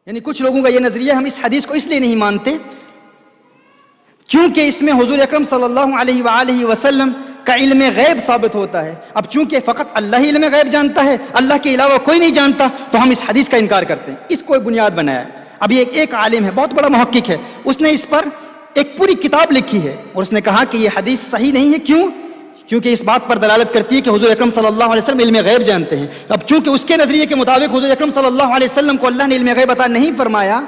یعنی کچھ لوگوں کا یہ نظریہ، ہم اس حدیث کو اس لیے نہیں مانتے کیونکہ اس میں حضور اکرم صلی اللہ علیہ وآلہ وسلم کا علم غیب ثابت ہوتا ہے. اب چونکہ فقط اللہ ہی علم غیب جانتا ہے، اللہ کے علاوہ کوئی نہیں جانتا، تو ہم اس حدیث کا انکار کرتے ہیں. اس کو بنیاد بنایا ہے. اب یہ ایک عالم ہے، بہت بڑا محقق ہے، اس نے اس پر ایک پوری کتاب لکھی ہے اور اس نے کہا کہ یہ حدیث صحیح نہیں ہے. کیوں؟ کیونکہ اس بات پر دلالت کرتی ہے کہ حضور اکرم صلی اللہ علیہ وسلم علم غیب جانتے ہیں. اب چونکہ اس کے نظریے کے مطابق حضور اکرم صلی اللہ علیہ وسلم کو اللہ نے علم غیب عطا نہیں فرمایا،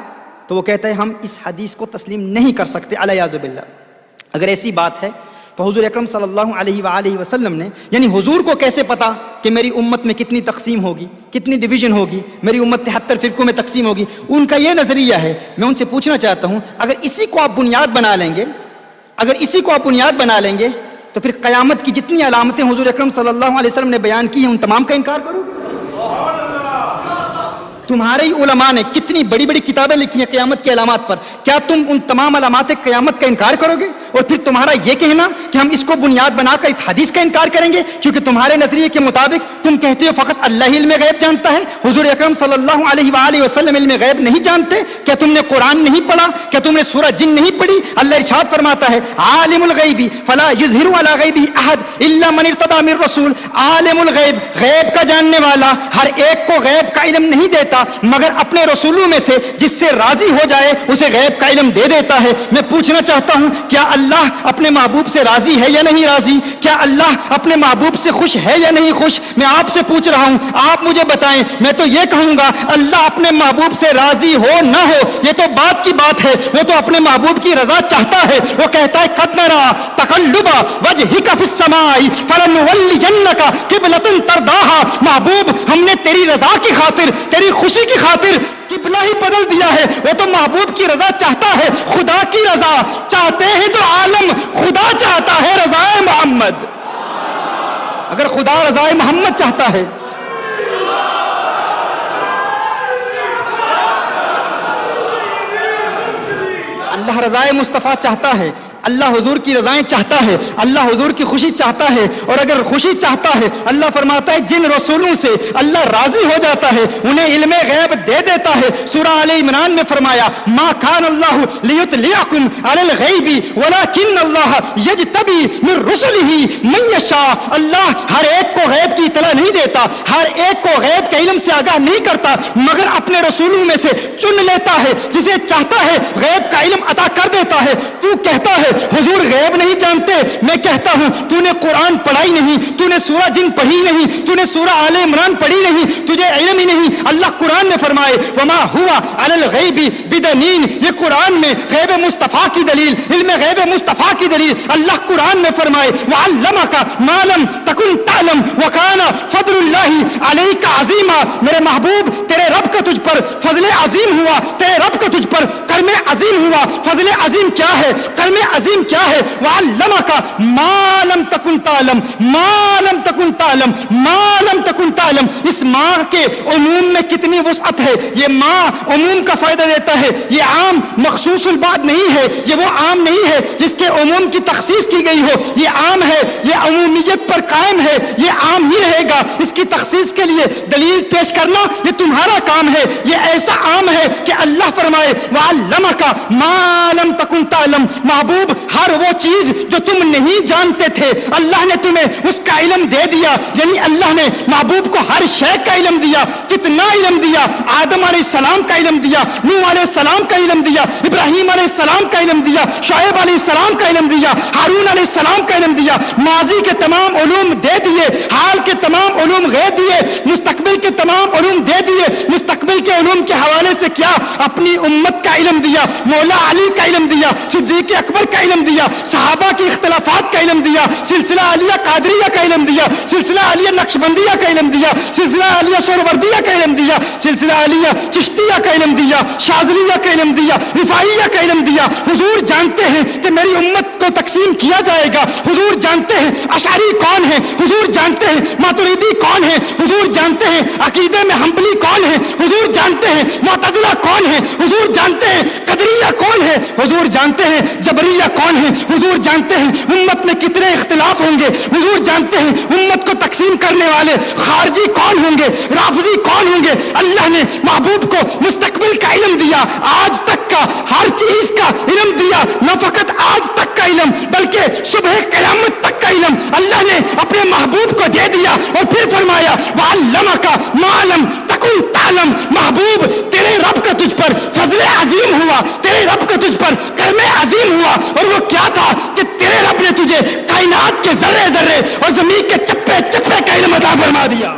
تو وہ کہتا ہے ہم اس حدیث کو تسلیم نہیں کر سکتے، علیاذ باللہ. اگر ایسی بات ہے تو حضور اکرم صلی اللہ علیہ وآلہ وسلم نے، یعنی حضور کو کیسے پتا کہ میری امت میں کتنی تقسیم ہوگی، کتنی ڈویژن ہوگی، میری امت 73 فرقوں میں تقسیم ہوگی؟ ان کا یہ نظریہ ہے. میں ان سے پوچھنا چاہتا ہوں، اگر اسی کو آپ بنیاد بنا لیں گے تو پھر قیامت کی جتنی علامتیں حضور اکرم صلی اللہ علیہ وسلم نے بیان کی ہیں ان تمام کا انکار کرو گے؟ تمہارے ہی علماء نے کتنی بڑی بڑی کتابیں لکھی ہیں قیامت کی علامات پر، کیا تم ان تمام علامات قیامت کا انکار کرو گے؟ اور پھر تمہارا یہ کہنا کہ ہم اس کو بنیاد بنا کر اس حدیث کا انکار کریں گے کیونکہ تمہارے نظریے کے مطابق تم کہتے ہو فقط اللہ ہی علم غیب جانتا ہے، حضور اکرم صلی اللہ علیہ وآلہ وسلم علم غیب نہیں جانتے؟ کیا تم نے قرآن نہیں پڑھا؟ کیا تم نے سورہ جن نہیں پڑھی؟ اللہ ارشاد فرماتا ہے عالم الغیب فلا یظہر علی غیبہ احد الا من ارتضی من رسول. عالم الغیب، غیب کا جاننے والا ہر ایک کو غیب کا علم نہیں دیتا مگر اپنے رسولوں میں سے جس سے راضی ہو جائے اسے غیب کا علم دے دیتا ہے. میں پوچھنا چاہتا ہوں، کیا اللہ اپنے محبوب سے راضی ہے یا نہیں راضی؟ کیا اللہ اپنے محبوب سے خوش ہے یا نہیں خوش؟ میں آپ سے پوچھ رہا ہوں، آپ مجھے بتائیں. میں تو یہ کہوں گا اللہ اپنے محبوب سے راضی ہو نہ ہو یہ تو بات کی بات ہے، وہ تو اپنے محبوب کی رضا چاہتا ہے. وہ کہتا ہے قد نری تقلب وجهک فی السماء فلنولینک قبلۃ ترضاها. محبوب، ہم نے تیری رضا کی خاطر، تیری خوشی کی خاطر قبلہ ہی بدل دیا ہے. وہ تو محبوب کی رضا چاہتا ہے، خدا کی رضا چاہتے ہیں تو عالم خدا چاہتا ہے رضا محمد. اگر خدا رضا محمد چاہتا ہے، اللہ رضا مصطفیٰ چاہتا ہے، اللہ حضور کی رضائیں چاہتا ہے، اللہ حضور کی خوشی چاہتا ہے. اور اگر خوشی چاہتا ہے، اللہ فرماتا ہے جن رسولوں سے اللہ راضی ہو جاتا ہے انہیں علم غیب دے دیتا ہے. سورہ آل عمران میں فرمایا ما کان اللہ لیطلعکم علی الغیب ولکن اللہ یجتبی من رسلہ من یشاء. اللہ ہر ایک کو غیب کی اطلاع نہیں دیتا، ہر ایک کو غیب کے علم سے آگاہ نہیں کرتا مگر اپنے رسولوں میں سے چن لیتا ہے، جسے چاہتا ہے غیب کا علم عطا کر دیتا ہے. تو کہتا ہے حضور غیب نہیں جانتے، میں کہتا ہوں تو نے قرآن پڑھا ہی نہیں، تو نے سورہ جن پڑھی نہیں، تو نے سورہ آل عمران پڑھی نہیں، تجھے علم ہی نہیں. اللہ قرآن میں فرمائے وما ہوا علی الغیب بدنین. یہ قرآن میں غیب مصطفیٰ کی دلیل، علم غیب مصطفیٰ کی دلیل. اللہ قرآن میں فرمائے وعلمک ما لم تکن تعلم وکان فضل اللہ علیک عظیما. میرے محبوب تیرے رب کا تجھ پر فضل عظیم ہوا، تیرے رب کا تجھ پر کرم عظیم ہوا. فضل عظیم کیا ہے؟ کرم عظیم کیا ہے؟ وعلمک ما لم تکن تعلم، ما لم تکن تعلم، ما لم تکن تعلم. اس ماں کے عموم میں کتنی وسعت ہے. یہ ماں عموم کا فائدہ دیتا ہے، یہ عام مخصوص البعض نہیں ہے، یہ وہ عام نہیں ہے جس کے عموم کی تخصیص کی گئی ہو. یہ عام ہے، یہ عمومیت پر قائم ہے، یہ عام ہی رہے گا. اس کی تخصیص کے لیے دلیل پیش کرنا یہ تمہارا کام ہے. یہ ایسا عام ہے کہ اللہ فرمائے وعلمک ما لم تکن تعلم. محبوب ہر وہ چیز جو تم نہیں جانتے تھے اللہ نے تمہیں اس کا علم دے دیا. یعنی اللہ نے محبوب کو ہر شے کا علم دیا. کتنا علم دیا؟ آدم علیہ السلام کا علم دیا، نوح علیہ السلام کا علم دیا، ابراہیم علیہ السلام کا علم دیا، شعیب علیہ السلام کا علم دیا، ہارون علیہ السلام کا علم دیا. ماضی کے تمام علوم دے دیے، حال کے تمام علوم غیب دیے، مستقبل کے تمام علوم دے دیے. مستقبل کے علوم کے حوالے سے کیا؟ اپنی امت کا علم دیا، مولا علی کا علم دیا، صدیق اکبر کا علم دیا، صحابہ کی اختلافات کا علم دیا، سلسلہ عالیہ قادریہ کا علم دیا، سلسلہ عالیہ نقشبندیہ کا علم دیا، سلسلہ عالیہ سہروردیہ کا علم دیا، سلسلہ عالیہ چشتیہ کا علم دیا، شاذلیہ کا علم دیا، رفاعیہ کا علم دیا. حضور جانتے ہیں کہ میری امت کو تقسیم کیا جائے گا. حضور جانتے ہیں اشعری کون ہے، حضور جانتے ہیں ماتریدی کون ہے، حضور جانتے ہیں عقیدے میں حنبلی کون ہے، حضور جانتے ہیں معتزلہ کون ہے، حضور جانتے ہیں قدریہ کون ہے، حضور جانتے ہیں جبریہ کون ہے، حضور جانتے ہیں امت میں کتنے اختلاف ہوں گے، حضور جانتے ہیں امت کو تقسیم کرنے والے خارجی کون ہوں گے، رافضی کون ہوں گے. اللہ نے محبوب کو مستقبل کا علم دیا, آج تک کا ہر چیز کا علم دیا, نہ فقط آج تک کا علم بلکہ صبح قیامت تک کا علم اللہ نے اپنے محبوب کو دے دیا. اور پھر فرمایا وَعَلَّمَكَ مَا لَمْ تَكُنْ تَعْلَمْ. محبوب تیرے رب کا تجھ پر فضل عظیم ہوا, تیرے رب کا تجھ پر کرم عظیم ہوا, اور وہ کیا تھا کہ تیرے رب نے تجھے کائنات کے ذرے ذرے اور زمین کے چپے چپے کا علم عطا فرما دیا.